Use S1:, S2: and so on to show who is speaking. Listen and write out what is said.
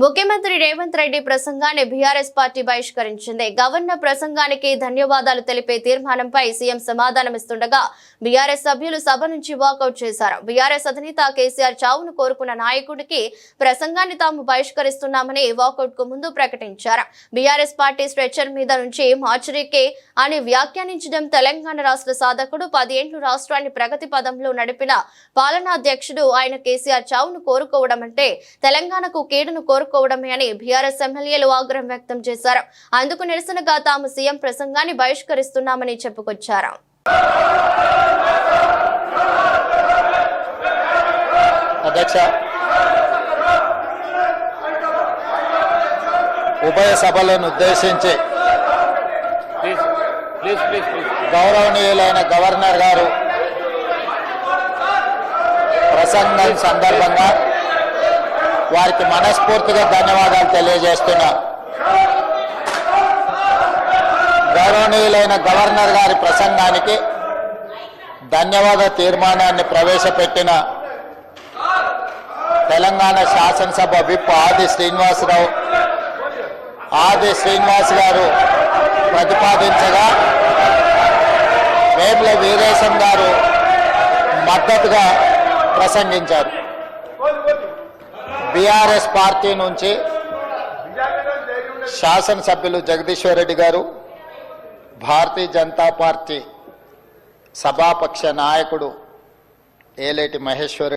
S1: ముఖ్యమంత్రి రేవంత్ రెడ్డి ప్రసంగాన్ని BRS party బహిష్కరించింది. Governor ప్రసంగానికి ధన్యవాదాలు తెలిపే తీర్మానంపై సీఎం సమాధానమిస్తుండగా బీఆర్ఎస్ సభ్యులు సభ నుంచి వాకౌట్ చేశారు. బీఆర్ఎస్ అధినేత కేసీఆర్ చావును కోరుకున్న నాయకుడికి ప్రసంగాన్ని తాము బహిష్కరిస్తున్నామని వాకౌట్ కు ముందు ప్రకటించారు. బీఆర్ఎస్ పార్టీ స్ట్రెచర్ మీద నుంచి మార్చురీకే అని వ్యాఖ్యానించడం తెలంగాణ రాష్ట్ర సాధకుడు 10 ఏళ్లు రాష్ట్రాన్ని ప్రగతి పదంలో నడిపిన పాలనాధ్యక్షుడు ఆయన కేసీఆర్ చావును కోరుకోవడం అంటే తెలంగాణకు కీడును కోరుకోవడమే అని బీఆర్ఎస్ ఎమ్మెల్యేలు ఆగ్రహం వ్యక్తం చేశారు. అందుకు నిరసనగా తాము సీఎం ప్రసంగాన్ని బహిష్కరిస్తున్నామని చెప్పుకొచ్చారు.
S2: అధ్యక్ష, ఉభయ సభలను ఉద్దేశించి గౌరవనీయులైన గవర్నర్ గారు ప్రసంగం సందర్భంగా వారికి మనస్ఫూర్తిగా ధన్యవాదాలు తెలియజేస్తున్నా. గౌరవనీయులైన గవర్నర్ గారి ప్రసంగానికి ధన్యవాద తీర్మానాన్ని ప్రవేశపెట్టిన తెలంగాణ శాసనసభ విప్ ఆది శ్రీనివాస్ గారు ప్రతిపాదించగా వేముల వీరేశం గారు మద్దతుగా ప్రసంగించారు. బీఆర్ఎస్ పార్టీ నుంచి శాసనసభ్యులు జగదీశ్వర్ రెడ్డి గారు, భారతీయ జనతా పార్టీ సభాపక్ష నాయకుడు ఏలేటి మహేశ్వర్